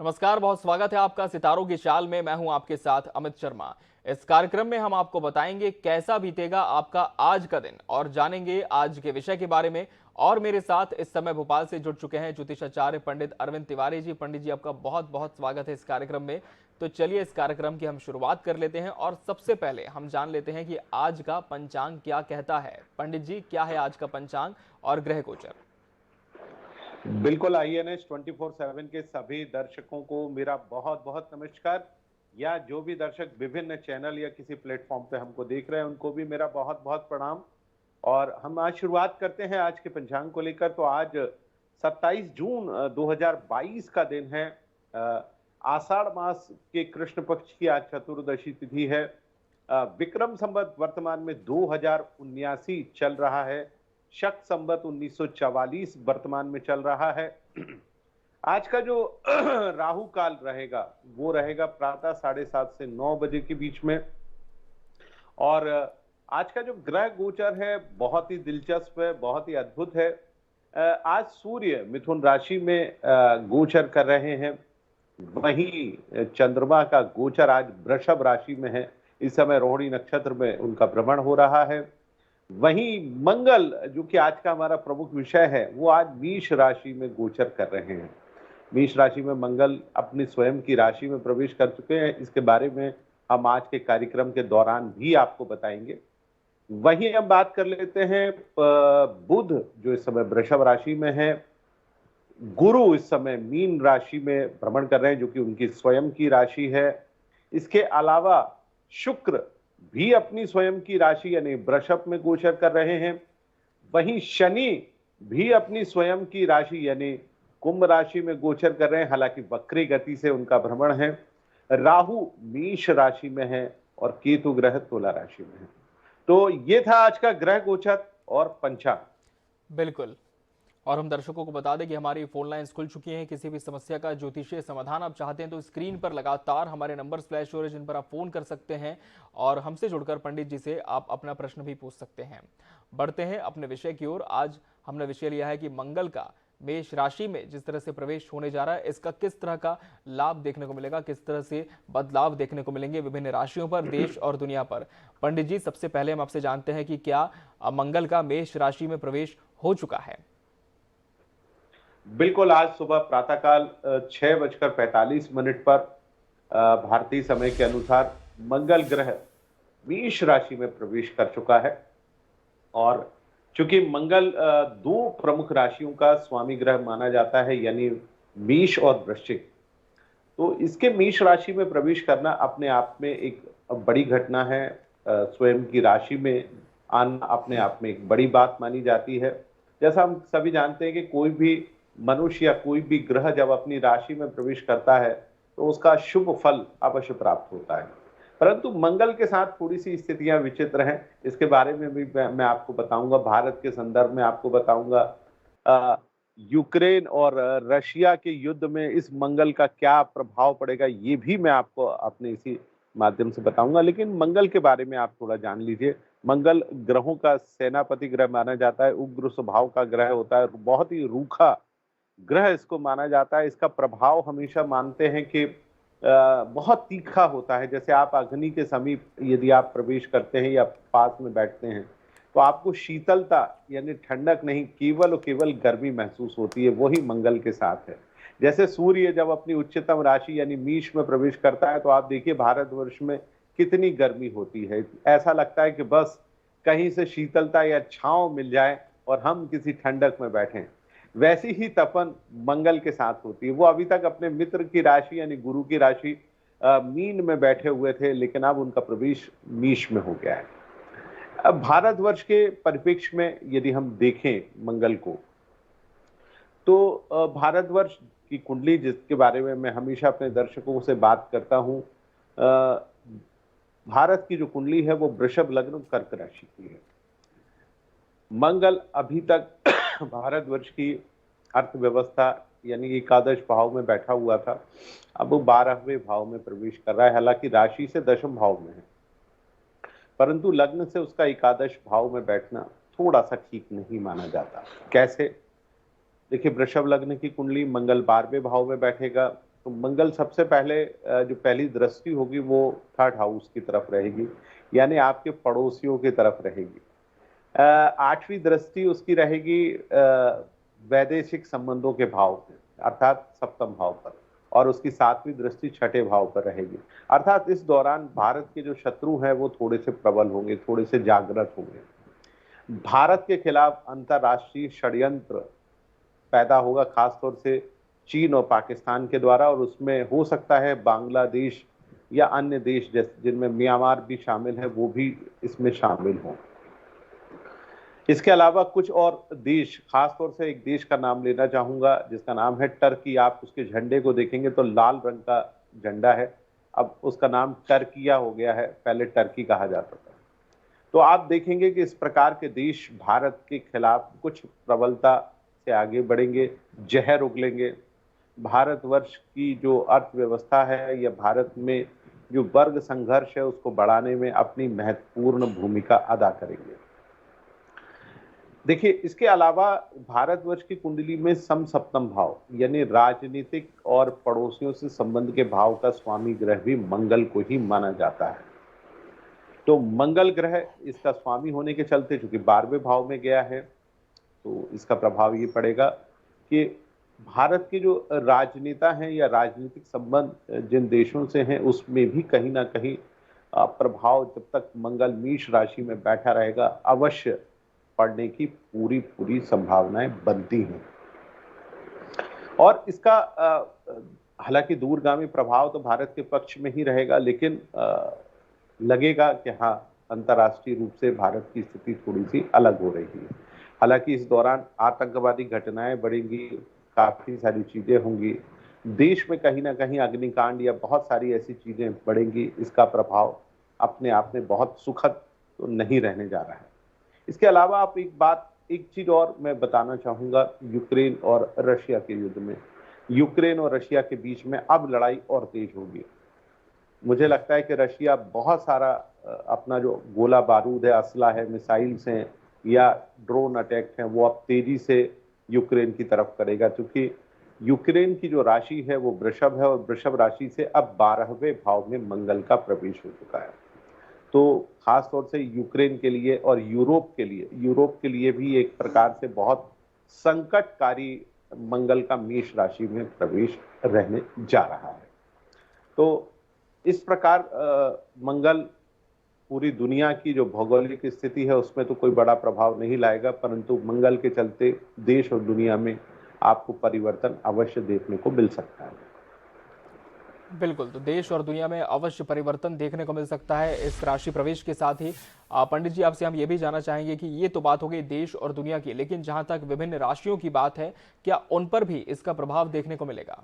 नमस्कार, बहुत स्वागत है आपका सितारों की चाल में। मैं हूं आपके साथ अमित शर्मा। इस कार्यक्रम में हम आपको बताएंगे कैसा बीतेगा आपका आज का दिन और जानेंगे आज के विषय के बारे में। और मेरे साथ इस समय भोपाल से जुड़ चुके हैं ज्योतिषाचार्य पंडित अरविंद तिवारी जी। पंडित जी, आपका बहुत बहुत स्वागत है इस कार्यक्रम में। तो चलिए इस कार्यक्रम की हम शुरुआत कर लेते हैं और सबसे पहले हम जान लेते हैं कि आज का पंचांग क्या कहता है। पंडित जी, क्या है आज का पंचांग और ग्रह गोचर? बिल्कुल, INS 24/7 के सभी दर्शकों को मेरा बहुत बहुत नमस्कार। या जो भी दर्शक विभिन्न चैनल या किसी प्लेटफॉर्म पे हमको देख रहे हैं उनको भी मेरा बहुत बहुत प्रणाम। और हम आज शुरुआत करते हैं आज के पंचांग को लेकर। तो आज 27 जून 2022 का दिन है। आषाढ़ मास के कृष्ण पक्ष की आज चतुर्दशी तिथि है। विक्रम संवत वर्तमान में 2079 चल रहा है। शक संवत 1944 वर्तमान में चल रहा है। आज का जो राहु काल रहेगा वो रहेगा प्रातः 7:30 से 9 बजे के बीच में। और आज का जो ग्रह गोचर है बहुत ही दिलचस्प है, बहुत ही अद्भुत है। आज सूर्य मिथुन राशि में गोचर कर रहे हैं। वहीं चंद्रमा का गोचर आज वृषभ राशि में है। इस समय रोहिणी नक्षत्र में उनका भ्रमण हो रहा है। वहीं मंगल, जो कि आज का हमारा प्रमुख विषय है, वो आज मेष राशि में गोचर कर रहे हैं। मेष राशि में मंगल अपनी स्वयं की राशि में प्रवेश कर चुके हैं। इसके बारे में हम आज के कार्यक्रम के दौरान भी आपको बताएंगे। वहीं हम बात कर लेते हैं बुध, जो इस समय वृषभ राशि में है। गुरु इस समय मीन राशि में भ्रमण कर रहे हैं, जो कि उनकी स्वयं की राशि है। इसके अलावा शुक्र भी अपनी स्वयं की राशि यानी वृषभ में गोचर कर रहे हैं। वहीं शनि भी अपनी स्वयं की राशि यानी कुंभ राशि में गोचर कर रहे हैं, हालांकि वक्री गति से उनका भ्रमण है। राहु मेष राशि में है और केतु ग्रह तुला राशि में है। तो ये था आज का ग्रह गोचर और पंचांग। बिल्कुल। और हम दर्शकों को बता दें कि हमारी फोन लाइन्स खुल चुकी हैं। किसी भी समस्या का ज्योतिषीय समाधान आप चाहते हैं तो स्क्रीन पर लगातार हमारे नंबर्स फ्लैश हो रहे हैं, जिन पर आप फोन कर सकते हैं और हमसे जुड़कर पंडित जी से आप अपना प्रश्न भी पूछ सकते हैं। बढ़ते हैं अपने विषय की ओर। आज हमने विषय लिया है कि मंगल का मेष राशि में जिस तरह से प्रवेश होने जा रहा है, इसका किस तरह का लाभ देखने को मिलेगा, किस तरह से बदलाव देखने को मिलेंगे विभिन्न राशियों पर, देश और दुनिया पर। पंडित जी, सबसे पहले हम आपसे जानते हैं कि क्या मंगल का मेष राशि में प्रवेश हो चुका है? बिल्कुल, आज सुबह प्रातःकाल 6:45 पर भारतीय समय के अनुसार मंगल ग्रह मेष राशि में प्रवेश कर चुका है। और चूंकि मंगल दो प्रमुख राशियों का स्वामी ग्रह माना जाता है, यानी मेष और वृश्चिक, तो इसके मेष राशि में प्रवेश करना अपने आप में एक बड़ी घटना है। स्वयं की राशि में आना अपने आप में एक बड़ी बात मानी जाती है। जैसा हम सभी जानते हैं कि कोई भी मनुष्य या कोई भी ग्रह जब अपनी राशि में प्रवेश करता है तो उसका शुभ फल अवश्य प्राप्त होता है। परंतु मंगल के साथ थोड़ी सी स्थितियां विचित्र हैं। इसके बारे में भी मैं आपको बताऊंगा। भारत के संदर्भ में आपको बताऊंगा यूक्रेन और रशिया के युद्ध में इस मंगल का क्या प्रभाव पड़ेगा, ये भी मैं आपको अपने इसी माध्यम से बताऊंगा। लेकिन मंगल के बारे में आप थोड़ा जान लीजिए। मंगल ग्रहों का सेनापति ग्रह माना जाता है, उग्र स्वभाव का ग्रह होता है, बहुत ही रूखा ग्रह इसको माना जाता है। इसका प्रभाव हमेशा मानते हैं कि बहुत तीखा होता है। जैसे आप अग्नि के समीप यदि आप प्रवेश करते हैं या पास में बैठते हैं तो आपको शीतलता यानी ठंडक नहीं, केवल और केवल गर्मी महसूस होती है। वही मंगल के साथ है। जैसे सूर्य जब अपनी उच्चतम राशि यानी मेष में प्रवेश करता है तो आप देखिए भारतवर्ष में कितनी गर्मी होती है। ऐसा लगता है कि बस कहीं से शीतलता या छांव मिल जाए और हम किसी ठंडक में बैठें। वैसी ही तपन मंगल के साथ होती है। वो अभी तक अपने मित्र की राशि यानी गुरु की राशि मीन में बैठे हुए थे, लेकिन अब उनका प्रवेश मेष में हो गया है। अब भारतवर्ष के परिप्रेक्ष्य में यदि हम देखें मंगल को, तो भारतवर्ष की कुंडली, जिसके बारे में मैं हमेशा अपने दर्शकों से बात करता हूं, भारत की जो कुंडली है वो वृषभ लग्न कर्क राशि की है। मंगल अभी तक भारतवर्ष की अर्थव्यवस्था यानी एकादश भाव में बैठा हुआ था। अब वो 12वें भाव में प्रवेश कर रहा है। हालांकि राशि से दशम भाव में है, परंतु लग्न से उसका एकादश भाव में बैठना थोड़ा सा ठीक नहीं माना जाता। कैसे? देखिए, वृषभ लग्न की कुंडली, मंगल 12वें भाव में बैठेगा तो मंगल सबसे पहले जो पहली दृष्टि होगी वो थर्ड हाउस की तरफ रहेगी, यानी आपके पड़ोसियों की तरफ रहेगी। आठवीं दृष्टि उसकी रहेगी वैदेशिक संबंधों के भाव पे, अर्थात सप्तम भाव पर, और उसकी सातवीं दृष्टि छठे भाव पर रहेगी। अर्थात इस दौरान भारत के जो शत्रु हैं वो थोड़े से प्रबल होंगे, थोड़े से जागृत होंगे। भारत के खिलाफ अंतरराष्ट्रीय षड्यंत्र पैदा होगा, खासतौर से चीन और पाकिस्तान के द्वारा, और उसमें हो सकता है बांग्लादेश या अन्य देश जैसे जिनमें म्यांमार भी शामिल है वो भी इसमें शामिल हों। इसके अलावा कुछ और देश, खासतौर से एक देश का नाम लेना चाहूंगा जिसका नाम है टर्की। आप उसके झंडे को देखेंगे तो लाल रंग का झंडा है, अब उसका नाम टर्किया हो गया है, पहले टर्की कहा जाता था। तो आप देखेंगे कि इस प्रकार के देश भारत के खिलाफ कुछ प्रबलता से आगे बढ़ेंगे, जहर उगलेंगे। भारतवर्ष की जो अर्थव्यवस्था है या भारत में जो वर्ग संघर्ष है उसको बढ़ाने में अपनी महत्वपूर्ण भूमिका अदा करेंगे। देखिए, इसके अलावा भारतवर्ष की कुंडली में सम सप्तम भाव यानी राजनीतिक और पड़ोसियों से संबंध के भाव का स्वामी ग्रह भी मंगल को ही माना जाता है। तो मंगल ग्रह इसका स्वामी होने के चलते चूंकि 12वें भाव में गया है, तो इसका प्रभाव ये पड़ेगा कि भारत के जो राजनेता हैं या राजनीतिक संबंध जिन देशों से हैं उसमें भी कहीं ना कहीं प्रभाव जब तक मंगल मेष राशि में बैठा रहेगा अवश्य पड़ने की पूरी पूरी संभावनाएं बनती हैं। और इसका हालांकि दूरगामी प्रभाव तो भारत के पक्ष में ही रहेगा, लेकिन लगेगा कि हाँ, अंतर्राष्ट्रीय रूप से भारत की स्थिति थोड़ी सी अलग हो रही है। हालांकि इस दौरान आतंकवादी घटनाएं बढ़ेंगी, काफी सारी चीजें होंगी, देश में कहीं ना कहीं अग्निकांड या बहुत सारी ऐसी चीजें बढ़ेंगी। इसका प्रभाव अपने आप में बहुत सुखद तो नहीं रहने जा रहा है। इसके अलावा आप एक चीज और मैं बताना चाहूंगा, यूक्रेन और रशिया के युद्ध में, यूक्रेन और रशिया के बीच में अब लड़ाई और तेज होगी। मुझे लगता है कि रशिया बहुत सारा अपना जो गोला बारूद है, असला है, मिसाइल्स हैं या ड्रोन अटैक हैं, वो अब तेजी से यूक्रेन की तरफ करेगा, क्योंकि यूक्रेन की जो राशि है वो वृषभ है और वृषभ राशि से अब 12वें भाव में मंगल का प्रवेश हो चुका है। तो खास तौर से यूक्रेन के लिए और यूरोप के लिए भी एक प्रकार से बहुत संकटकारी मंगल का मेष राशि में प्रवेश रहने जा रहा है। तो इस प्रकार मंगल पूरी दुनिया की जो भौगोलिक स्थिति है उसमें तो कोई बड़ा प्रभाव नहीं लाएगा, परंतु मंगल के चलते देश और दुनिया में आपको परिवर्तन अवश्य देखने को मिल सकता है। बिल्कुल, तो देश और दुनिया में अवश्य परिवर्तन देखने को मिल सकता है इस राशि प्रवेश के साथ ही। पंडित जी, आपसे हम ये भी जानना चाहेंगे कि ये तो बात हो गई देश और दुनिया की, लेकिन जहां तक विभिन्न राशियों की बात है, क्या उन पर भी इसका प्रभाव देखने को मिलेगा?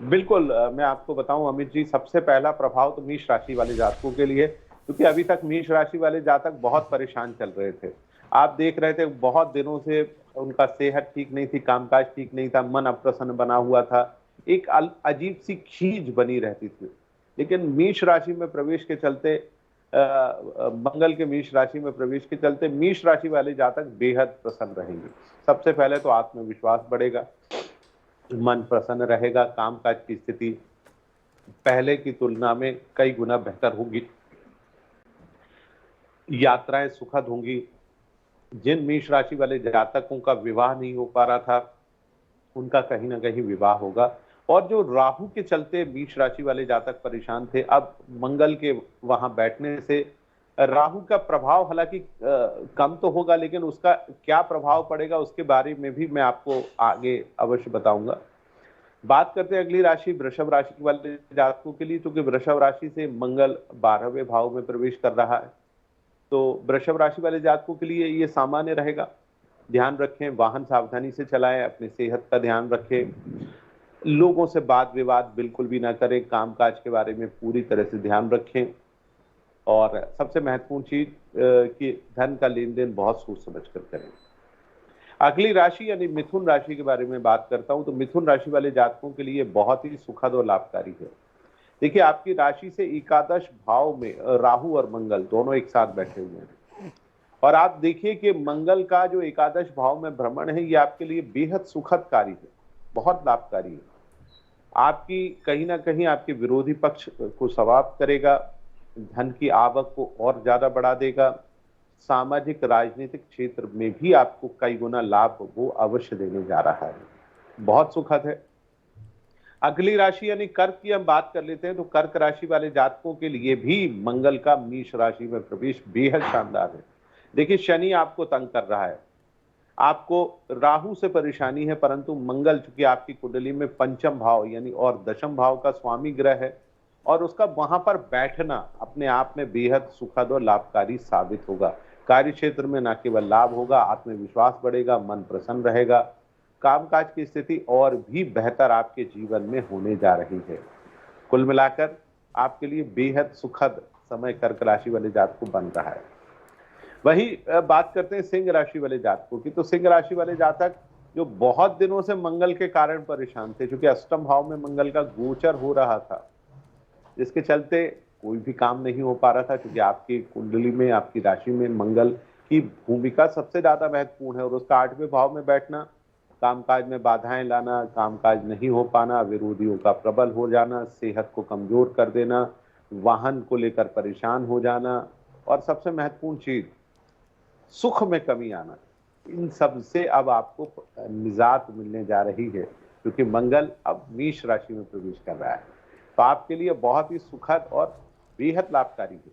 बिल्कुल, मैं आपको बताऊं अमित जी, सबसे पहला प्रभाव तो मेष राशि वाले जातकों के लिए, क्योंकि अभी तक मेष राशि वाले जातक बहुत परेशान चल रहे थे। आप देख रहे थे बहुत दिनों से उनका सेहत ठीक नहीं थी, कामकाज ठीक नहीं था, मन अप्रसन्न बना हुआ था, एक अजीब सी खींच बनी रहती थी। लेकिन मेष राशि में प्रवेश के चलते मंगल के मेष राशि में प्रवेश के चलते मेष राशि वाले जातक बेहद प्रसन्न रहेंगे। सबसे पहले तो आत्मविश्वास बढ़ेगा, मन प्रसन्न रहेगा, कामकाज की स्थिति पहले की तुलना में कई गुना बेहतर होगी, यात्राएं सुखद होंगी। जिन मेष राशि वाले जातकों का विवाह नहीं हो पा रहा था उनका कहीं ना कहीं विवाह होगा। और जो राहु के चलते मेष राशि वाले जातक परेशान थे, अब मंगल के वहां बैठने से राहु का प्रभाव हालांकि कम तो होगा, लेकिन उसका क्या प्रभाव पड़ेगा उसके बारे में भी मैं आपको आगे अवश्य बताऊंगा। बात करते हैं अगली राशि वृषभ राशि वाले जातकों के लिए, क्योंकि वृषभ राशि से मंगल 12वें भाव में प्रवेश कर रहा है। तो वृषभ राशि वाले जातकों के लिए ये सामान्य रहेगा। ध्यान रखें, वाहन सावधानी से चलाएं, अपनी सेहत का ध्यान रखें, लोगों से बात विवाद बिल्कुल भी ना करें, कामकाज के बारे में पूरी तरह से ध्यान रखें। और सबसे महत्वपूर्ण चीज कि धन का लेन देन बहुत सोच समझ कर करें। अगली राशि यानी मिथुन राशि के बारे में बात करता हूं, तो मिथुन राशि वाले जातकों के लिए बहुत ही सुखद और लाभकारी है। देखिए, आपकी राशि से एकादश भाव में राहु और मंगल दोनों एक साथ बैठे हुए हैं, और आप देखिए कि मंगल का जो एकादश भाव में भ्रमण है ये आपके लिए बेहद सुखद कार्य है, बहुत लाभकारी है। आपकी कहीं ना कहीं आपके विरोधी पक्ष को समाप्त करेगा, धन की आवक को और ज्यादा बढ़ा देगा, सामाजिक राजनीतिक क्षेत्र में भी आपको कई गुना लाभ वो अवश्य देने जा रहा है। बहुत सुखद है। अगली राशि यानी कर्क की हम बात कर लेते हैं, तो कर्क राशि वाले जातकों के लिए भी मंगल का मेष राशि में प्रवेश बेहद शानदार है। देखिए, शनि आपको तंग कर रहा है, आपको राहु से परेशानी है, परंतु मंगल चूंकि आपकी कुंडली में पंचम भाव यानी और दशम भाव का स्वामी ग्रह है, और उसका वहां पर बैठना अपने आप में बेहद सुखद और लाभकारी साबित होगा। कार्य क्षेत्र में न केवल लाभ होगा, आत्मविश्वास बढ़ेगा, मन प्रसन्न रहेगा, कामकाज की स्थिति और भी बेहतर आपके जीवन में होने जा रही है। कुल मिलाकर आपके लिए बेहद सुखद समय कर्क राशि वाले जातक को बन रहा है। वही बात करते हैं सिंह राशि वाले जातकों की, तो सिंह राशि वाले जातक जो बहुत दिनों से मंगल के कारण परेशान थे, क्योंकि अष्टम भाव में मंगल का गोचर हो रहा था, जिसके चलते कोई भी काम नहीं हो पा रहा था, क्योंकि आपकी कुंडली में आपकी राशि में मंगल की भूमिका सबसे ज्यादा महत्वपूर्ण है, और उसका 8वें भाव में बैठना कामकाज में बाधाएं लाना, कामकाज नहीं हो पाना, विरोधियों का प्रबल हो जाना, सेहत को कमजोर कर देना, वाहन को लेकर परेशान हो जाना, और सबसे महत्वपूर्ण चीज सुख में कमी आना, इन सब से अब आपको निजात मिलने जा रही है, क्योंकि मंगल अब मेष राशि में प्रवेश कर रहा है। तो आपके लिए बहुत ही सुखद और बेहद लाभकारी है।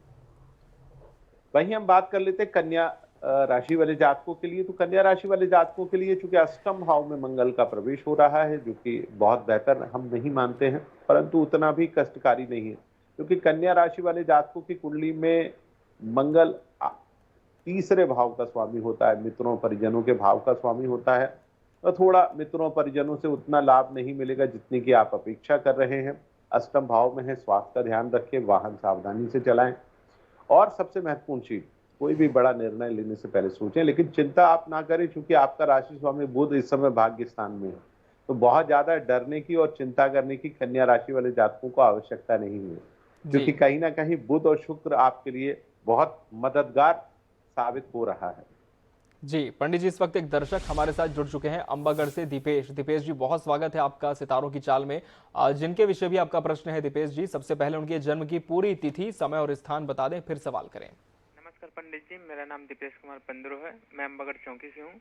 वहीं हम बात कर लेते हैं कन्या राशि वाले जातकों के लिए, तो कन्या राशि वाले जातकों के लिए चूंकि अष्टम भाव में मंगल का प्रवेश हो रहा है, जो कि बहुत बेहतर हम नहीं मानते हैं, परंतु उतना भी कष्टकारी नहीं है, क्योंकि कन्या राशि वाले जातकों की कुंडली में मंगल तीसरे भाव का स्वामी होता है, मित्रों परिजनों के भाव का स्वामी होता है, तो थोड़ा मित्रों परिजनों से उतना लाभ नहीं मिलेगा जितनी की आप अपेक्षा कर रहे हैं। अष्टम भाव में है, स्वास्थ्य का ध्यान रखें, वाहन सावधानी से चलाएं, और सबसे महत्वपूर्ण चीज, कोई भी बड़ा निर्णय लेने से पहले सोचें, लेकिन चिंता आप ना करें, क्योंकि आपका राशि स्वामी बुध इस समय भाग्य स्थान में है, तो बहुत ज्यादा डरने की और चिंता करने की कन्या राशि वाले जातकों को आवश्यकता नहीं है, क्योंकि कहीं ना कहीं बुध और शुक्र आपके लिए बहुत मददगार साबित हो रहा है। जी पंडित जी, इस वक्त एक दर्शक हमारे साथ जुड़ चुके हैं अंबागढ़ से, दीपेश। दीपेश जी, बहुत स्वागत है आपका सितारों की चाल में। जिनके विषय भी आपका प्रश्न है दीपेश जी, सबसे पहले उनके जन्म की पूरी तिथि, समय और स्थान बता दें, फिर सवाल करें। नमस्कार पंडित जी, मेरा नाम दीपेश कुमार पंद्रो है, मैं अंबागढ़ चौकी से हूँ।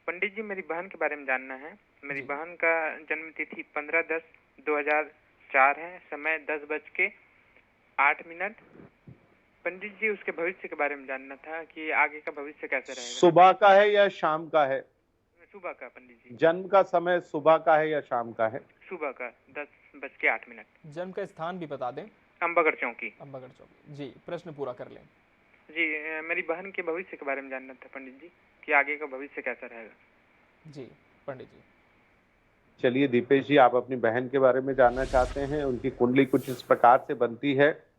पंडित जी, मेरी बहन के बारे में जानना है। मेरी बहन का जन्म तिथि 15/10/2004 है, समय 10:08। पंडित जी, उसके भविष्य के बारे में जानना था कि आगे का भविष्य कैसे रहेगा। सुबह का है या शाम का है? सुबह का पंडित जी। जन्म का समय सुबह का है या शाम का है? सुबह का 10:08। जन्म का स्थान भी बता दें। अंबागढ़ चौकी। अंबागढ़ चौकी। जी, प्रश्न पूरा कर लें। जी, मेरी बहन के भविष्य के बारे में जानना था पंडित जी कि आगे का भविष्य कैसा रहेगा। जी पंडित जी। चलिए दीपेश जी, आप अपनी बहन के बारे में जानना चाहते हैं। उनकी कुंडली कुछ इस प्रकार से बनती है।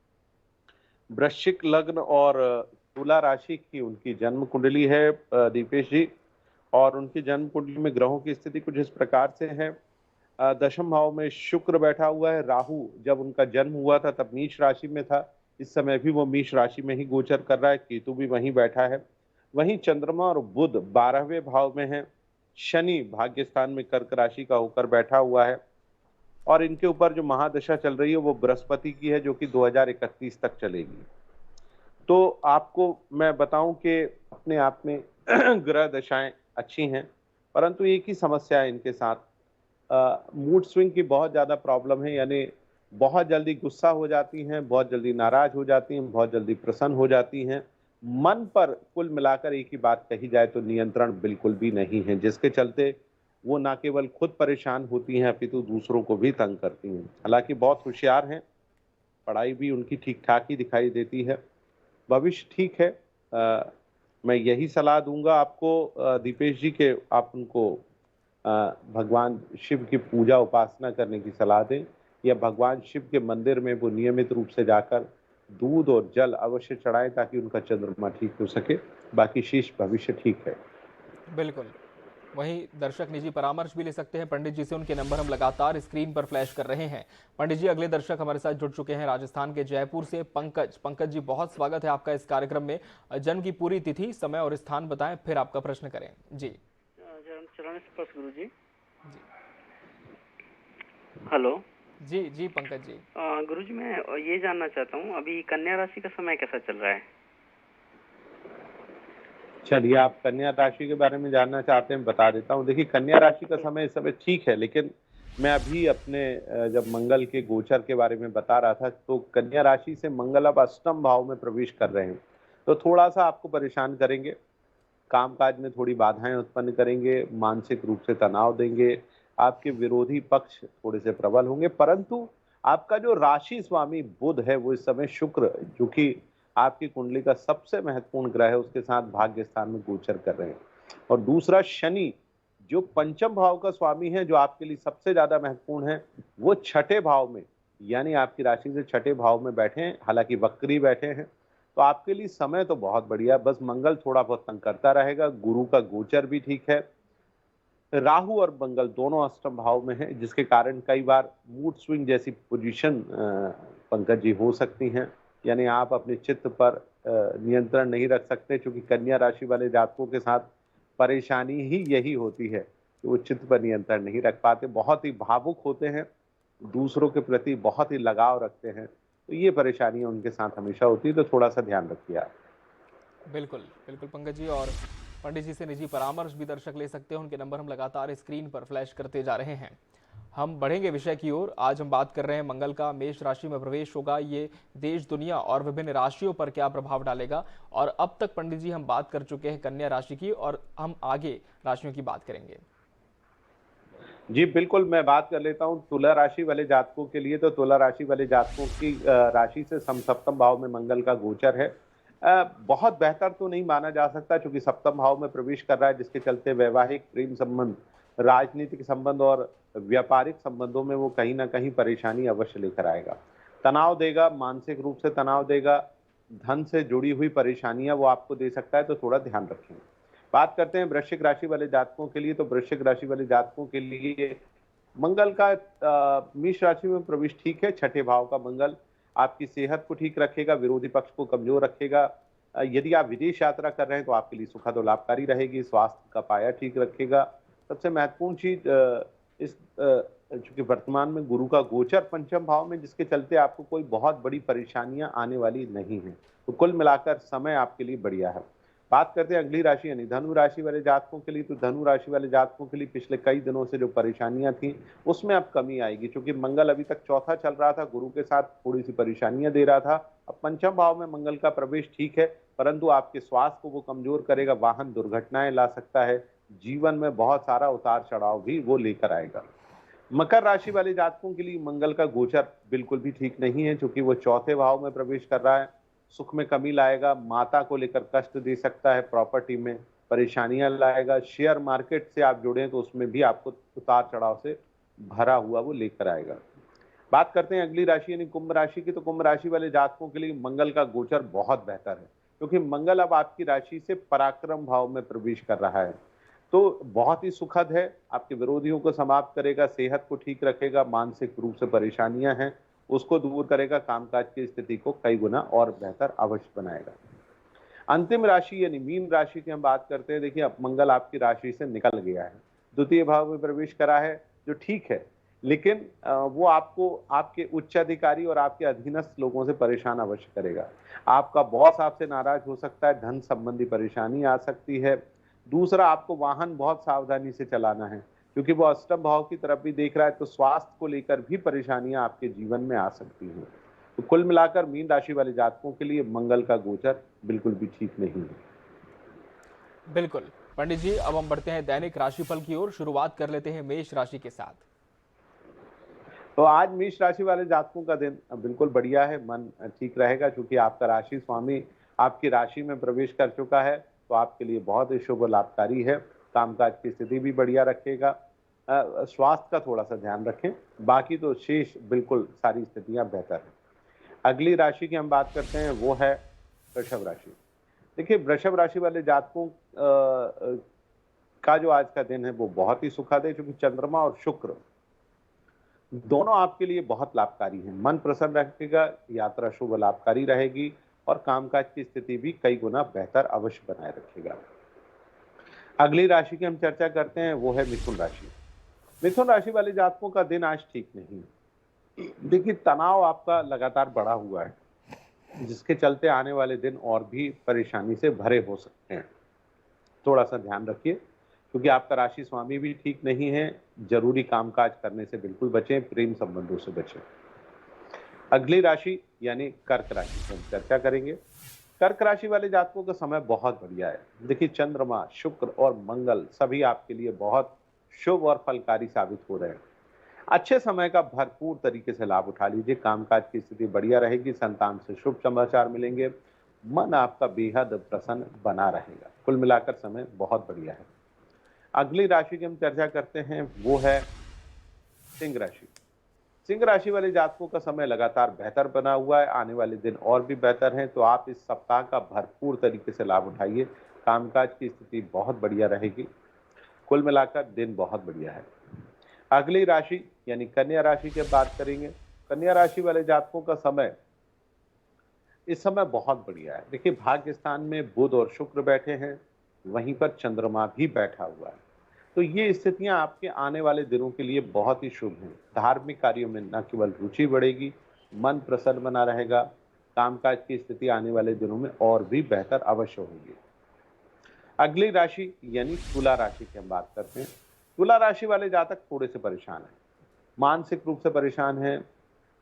वृश्चिक लग्न और तुला राशि की उनकी जन्म कुंडली है दीपेश जी, और उनकी जन्म कुंडली में ग्रहों की स्थिति कुछ इस प्रकार से है। दशम भाव में शुक्र बैठा हुआ है। राहु जब उनका जन्म हुआ था तब मीष राशि में था, इस समय भी वो मीष राशि में ही गोचर कर रहा है। केतु भी वहीं बैठा है। वहीं चंद्रमा और बुध 12वें भाव में है। शनि भाग्य स्थान में कर्क राशि का होकर बैठा हुआ है, और इनके ऊपर जो महादशा चल रही है वो बृहस्पति की है, जो कि 2031 तक चलेगी। तो आपको मैं बताऊं कि अपने आप में ग्रह दशाएं अच्छी हैं, परंतु एक ही समस्या है इनके साथ, मूड स्विंग की बहुत ज़्यादा प्रॉब्लम है, यानी बहुत जल्दी गुस्सा हो जाती हैं, बहुत जल्दी नाराज हो जाती हैं, बहुत जल्दी प्रसन्न हो जाती हैं। मन पर कुल मिलाकर एक ही बात कही जाए तो नियंत्रण बिल्कुल भी नहीं है, जिसके चलते वो ना केवल खुद परेशान होती हैं अपितु दूसरों को भी तंग करती हैं। हालांकि बहुत होशियार हैं, पढ़ाई भी उनकी ठीक ठाक ही दिखाई देती है, भविष्य ठीक है। मैं यही सलाह दूंगा आपको दीपेश जी के आप उनको भगवान शिव की पूजा उपासना करने की सलाह दें, या भगवान शिव के मंदिर में वो नियमित रूप से जाकर दूध और जल अवश्य चढ़ाएं, ताकि उनका चंद्रमा ठीक हो सके। बाकी शेष भविष्य ठीक है। बिल्कुल। वहीं दर्शक निजी परामर्श भी ले सकते हैं पंडित जी से, उनके नंबर हम लगातार स्क्रीन पर फ्लैश कर रहे हैं। पंडित जी, अगले दर्शक हमारे साथ जुड़ चुके हैं राजस्थान के जयपुर से, पंकज। पंकज जी, बहुत स्वागत है आपका इस कार्यक्रम में। जन्म की पूरी तिथि, समय और स्थान बताएं, फिर आपका प्रश्न करें। जी चरण स्पर्श गुरु जी। हेलो। जी जी पंकज जी। गुरुजी, मैं ये जानना चाहता हूँ, अभी कन्या राशि का समय कैसा चल रहा है? चलिए, आप कन्या राशि के बारे में जानना चाहते हैं, बता देता हूँ। देखिए, कन्या राशि का समय इस समय ठीक है, लेकिन मैं अभी अपने जब मंगल के गोचर के बारे में बता रहा था, तो कन्या राशि से मंगल अब अष्टम भाव में प्रवेश कर रहे हैं, तो थोड़ा-सा आपको परेशान करेंगे। कामकाज में थोड़ी बाधाएं उत्पन्न करेंगे, मानसिक रूप से तनाव देंगे, आपके विरोधी पक्ष थोड़े से प्रबल होंगे, परंतु आपका जो राशि स्वामी बुध है, वो इस समय शुक्र, जो कि आपकी कुंडली का सबसे महत्वपूर्ण ग्रह है, उसके साथ भाग्य स्थान में गोचर कर रहे हैं। और दूसरा शनि, जो पंचम भाव का स्वामी है, जो आपके लिए सबसे ज्यादा महत्वपूर्ण है, वो छठे भाव में, यानी आपकी राशि से छठे भाव में बैठे हैं, हालांकि वक्री बैठे हैं। तो आपके लिए समय तो बहुत बढ़िया, बस मंगल थोड़ा बहुत तंग करता रहेगा। गुरु का गोचर भी ठीक है, राहु और मंगल दोनों अष्टम भाव में हैं, जिसके कारण कई बार मूड स्विंग जैसी पोजीशन पंकज जी हो सकती हैं। यानी आप अपने चित्त पर नियंत्रण नहीं रख सकते, क्योंकि कन्या राशि वाले जातकों के साथ परेशानी ही यही होती है कि वो चित्त पर नियंत्रण नहीं रख पाते, बहुत ही भावुक होते हैं, दूसरों के प्रति बहुत ही लगाव रखते हैं। तो ये परेशानियां उनके साथ हमेशा होती है, तो थोड़ा सा ध्यान रखिए आप। बिल्कुल बिल्कुल पंकज जी। और पंडित जी से निजी परामर्श भी दर्शक ले सकते हैं, उनके नंबर हम लगातार स्क्रीन पर फ्लैश करते जा रहे हैं। हम बढ़ेंगे विषय की ओर। आज हम बात कर रहे हैं मंगल का मेष राशि में प्रवेश होगा, ये देश दुनिया और विभिन्न राशियों पर क्या प्रभाव डालेगा। और अब तक पंडित जी हम बात कर चुके हैं कन्या राशि की, और हम आगे राशियों की बात करेंगे। जी बिल्कुल, मैं बात कर लेता हूँ तुला राशि वाले जातकों के लिए। तो तुला राशि वाले जातकों की राशि से समसप्तम भाव में मंगल का गोचर है। बहुत बेहतर तो नहीं माना जा सकता, क्योंकि सप्तम भाव में प्रवेश कर रहा है, जिसके चलते वैवाहिक प्रेम संबंध, राजनीतिक संबंध और व्यापारिक संबंधों में वो कहीं ना कहीं परेशानी अवश्य लेकर आएगा। तनाव देगा, मानसिक रूप से तनाव देगा, धन से जुड़ी हुई परेशानियां वो आपको दे सकता है, तो थोड़ा ध्यान रखें। बात करते हैं वृश्चिक राशि वाले जातकों के लिए। तो वृश्चिक राशि वाले जातकों के लिए मंगल का मेष राशि में प्रवेश ठीक है। छठे भाव का मंगल आपकी सेहत को ठीक रखेगा, विरोधी पक्ष को कमजोर रखेगा। यदि आप विदेश यात्रा कर रहे हैं तो आपके लिए सुखद और लाभकारी रहेगी। स्वास्थ्य का पाया ठीक रखेगा। सबसे महत्वपूर्ण चीज इस चूंकि वर्तमान में गुरु का गोचर पंचम भाव में, जिसके चलते आपको कोई बहुत बड़ी परेशानियां आने वाली नहीं है। तो कुल मिलाकर समय आपके लिए बढ़िया है। बात करते हैं अगली राशि यानी धनु राशि वाले जातकों के लिए। तो धनु राशि वाले जातकों के लिए पिछले कई दिनों से जो परेशानियां थी, उसमें अब कमी आएगी, क्योंकि मंगल अभी तक चौथा चल रहा था, गुरु के साथ थोड़ी सी परेशानियां दे रहा था। अब पंचम भाव में मंगल का प्रवेश ठीक है, परंतु आपके स्वास्थ्य को वो कमजोर करेगा, वाहन दुर्घटनाएं ला सकता है, जीवन में बहुत सारा उतार चढ़ाव भी वो लेकर आएगा। मकर राशि वाले जातकों के लिए मंगल का गोचर बिल्कुल भी ठीक नहीं है, क्योंकि वो चौथे भाव में प्रवेश कर रहा है। सुख में कमी लाएगा, माता को लेकर कष्ट दे सकता है, प्रॉपर्टी में परेशानियां लाएगा। शेयर मार्केट से आप जुड़े तो उसमें भी आपको उतार चढ़ाव से भरा हुआ वो लेकर आएगा। बात करते हैं अगली राशि यानी कुंभ राशि की। तो कुंभ राशि वाले जातकों के लिए मंगल का गोचर बहुत बेहतर है, क्योंकि मंगल अब आपकी राशि से पराक्रम भाव में प्रवेश कर रहा है। तो बहुत ही सुखद है, आपके विरोधियों को समाप्त करेगा, सेहत को ठीक रखेगा, मानसिक रूप से परेशानियां हैं उसको दूर करेगा, कामकाज की स्थिति को कई गुना और बेहतर अवश्य बनाएगा। अंतिम राशि यानी मीन राशि की हम बात करते हैं। देखिए, अब मंगल आपकी राशि से निकल गया है, द्वितीय भाव में प्रवेश करा है, जो ठीक है, लेकिन वो आपको आपके उच्च अधिकारी और आपके अधीनस्थ लोगों से परेशान अवश्य करेगा। आपका बॉस आपसे नाराज हो सकता है, धन संबंधी परेशानी आ सकती है। दूसरा, आपको वाहन बहुत सावधानी से चलाना है, क्योंकि वो अष्टम भाव की तरफ भी देख रहा है, तो स्वास्थ्य को लेकर भी परेशानियां आपके जीवन में आ सकती हैं। तो कुल मिलाकर मीन राशि वाले जातकों के लिए मंगल का गोचर बिल्कुल भी ठीक नहीं है। बिल्कुल पंडित जी, अब हम बढ़ते हैं दैनिक राशिफल की ओर। शुरुआत कर लेते हैं मेष राशि के साथ। तो आज मेष राशि वाले जातकों का दिन बिल्कुल बढ़िया है, मन ठीक रहेगा, क्योंकि आपका राशि स्वामी आपकी राशि में प्रवेश कर चुका है, तो आपके लिए बहुत ही शुभ लाभकारी है। कामकाज की स्थिति भी बढ़िया रखेगा। स्वास्थ्य का थोड़ा सा ध्यान रखें, बाकी तो शेष बिल्कुल सारी स्थितियां बेहतर हैं। अगली राशि की हम बात करते हैं, वो है वृषभ राशि। देखिए, वृषभ राशि वाले जातकों का जो आज का दिन है वो बहुत ही सुखद है, क्योंकि चंद्रमा और शुक्र दोनों आपके लिए बहुत लाभकारी हैं। मन प्रसन्न रखेगा, यात्रा शुभ लाभकारी रहेगी, और कामकाज की स्थिति भी कई गुना बेहतर अवश्य बनाए रखेगा। अगली राशि की हम चर्चा करते हैं, वो है मिथुन राशि। मिथुन राशि वाले जातकों का दिन आज ठीक नहीं है। देखिए, तनाव आपका लगातार बढ़ा हुआ है, जिसके चलते आने वाले दिन और भी परेशानी से भरे हो सकते हैं। थोड़ा-सा ध्यान रखिए, क्योंकि आपका राशि स्वामी भी ठीक नहीं है। ज़रूरी कामकाज करने से बिल्कुल बचें, प्रेम संबंधों से बचें। अगली राशि यानी कर्क राशि की हम चर्चा करेंगे। कर्क राशि वाले जातकों का समय बहुत बढ़िया है। देखिए, चंद्रमा, शुक्र और मंगल सभी आपके लिए बहुत शुभ और फलकारी साबित हो रहे हैं। अच्छे समय का भरपूर तरीके से लाभ उठा लीजिए। कामकाज की स्थिति बढ़िया रहेगी, संतान से शुभ समाचार मिलेंगे, मन आपका बेहद प्रसन्न बना रहेगा। कुल मिलाकर समय बहुत बढ़िया है। अगली राशि की हम चर्चा करते हैं, वो है सिंह राशि। सिंह राशि वाले जातकों का समय लगातार बेहतर बना हुआ है, आने वाले दिन और भी बेहतर हैं, तो आप इस सप्ताह का भरपूर तरीके से लाभ उठाइए। कामकाज की स्थिति बहुत बढ़िया रहेगी। कुल मिलाकर दिन बहुत बढ़िया है। अगली राशि यानी कन्या राशि की बात करेंगे। कन्या राशि वाले जातकों का समय इस समय बहुत बढ़िया है। देखिए, भाग्य स्थान में बुध और शुक्र बैठे हैं, वहीं पर चंद्रमा भी बैठा हुआ है। तो ये स्थितियां आपके आने वाले दिनों के लिए बहुत ही शुभ हैं। धार्मिक कार्यों में न केवल रुचि बढ़ेगी, मन प्रसन्न बना रहेगा। कामकाज की स्थिति आने वाले दिनों में और भी बेहतर अवश्य होगी। अगली राशि यानी तुला राशि की हम बात करते हैं। तुला राशि वाले जातक थोड़े से परेशान हैं, मानसिक रूप से परेशान हैं,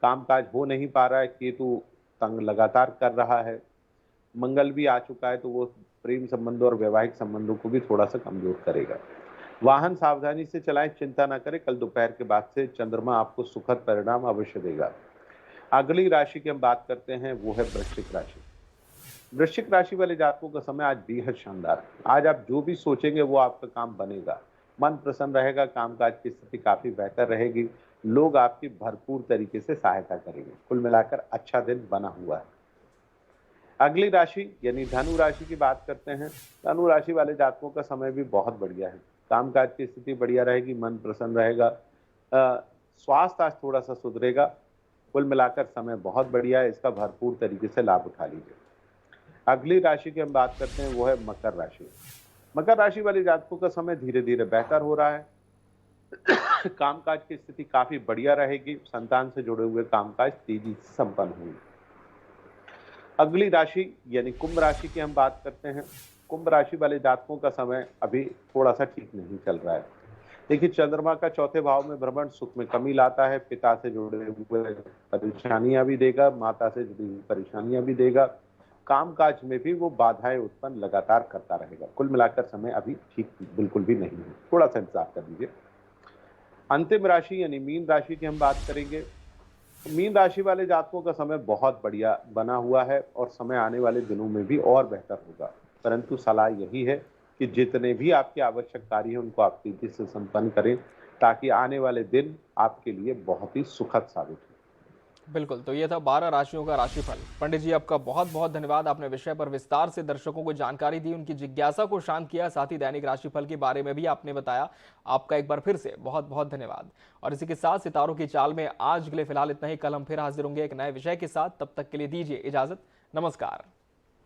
कामकाज हो नहीं पा रहा है, केतु तंग लगातार कर रहा है, मंगल भी आ चुका है, तो वो प्रेम संबंधों और वैवाहिक संबंधों को भी थोड़ा सा कमजोर करेगा। वाहन सावधानी से चलाएं, चिंता ना करें। कल दोपहर के बाद से चंद्रमा आपको सुखद परिणाम अवश्य देगा। अगली राशि की हम बात करते हैं, वो है वृश्चिक राशि। वृश्चिक राशि वाले जातकों का समय आज बेहद शानदार है। आज आप जो भी सोचेंगे वो आपका काम बनेगा, मन प्रसन्न रहेगा, कामकाज की स्थिति काफी बेहतर रहेगी, लोग आपकी भरपूर तरीके से सहायता करेंगे। कुल मिलाकर अच्छा दिन बना हुआ है। अगली राशि यानी धनु राशि की बात करते हैं। धनु राशि वाले जातकों का समय भी बहुत बढ़िया है। कामकाज की स्थिति बढ़िया रहेगी, मन प्रसन्न रहेगा, स्वास्थ्य आज थोड़ा सा सुधरेगा। कुल मिलाकर समय बहुत बढ़िया है, इसका भरपूर तरीके से लाभ उठा लीजिए। अगली राशि की हम बात करते हैं, वो है मकर राशि। मकर राशि वाले जातकों का समय धीरे धीरे बेहतर हो रहा है। कामकाज की स्थिति काफी बढ़िया रहेगी, संतान से जुड़े हुए कामकाज तेजी से संपन्न होंगे। अगली राशि यानी कुंभ राशि की हम बात करते हैं। कुंभ राशि वाले जातकों का समय अभी थोड़ा सा ठीक नहीं चल रहा है। देखिए, चंद्रमा का चौथे भाव में भ्रमण सुख में कमी लाता है, पिता से जुड़े हुए परेशानियां भी देगा, माता से जुड़ी हुई परेशानियां भी देगा। कामकाज में भी वो बाधाएं उत्पन्न लगातार करता रहेगा। कुल मिलाकर समय अभी ठीक बिल्कुल भी नहीं है, थोड़ा सा इंतजार कर लीजिए। अंतिम राशि यानी मीन राशि की हम बात करेंगे। मीन राशि वाले जातकों का समय बहुत बढ़िया बना हुआ है और समय आने वाले दिनों में भी और बेहतर होगा। परंतु सलाह यही है कि जितने भी आपके आवश्यक कार्य हैं उनको आप तेजी से संपन्न करें, ताकि आने वाले दिन आपके लिए बहुत ही सुखद साबित हो। बिल्कुल, तो ये था 12 राशियों का राशिफल। पंडित जी, आपका बहुत बहुत धन्यवाद। आपने विषय पर विस्तार से दर्शकों को जानकारी दी, उनकी जिज्ञासा को शांत किया, साथ ही दैनिक राशिफल के बारे में भी आपने बताया। आपका एक बार फिर से बहुत बहुत धन्यवाद। और इसी के साथ सितारों की चाल में आज के लिए फिलहाल इतना ही। कल हम फिर हाजिर होंगे एक नए विषय के साथ। तब तक के लिए दीजिए इजाजत। नमस्कार।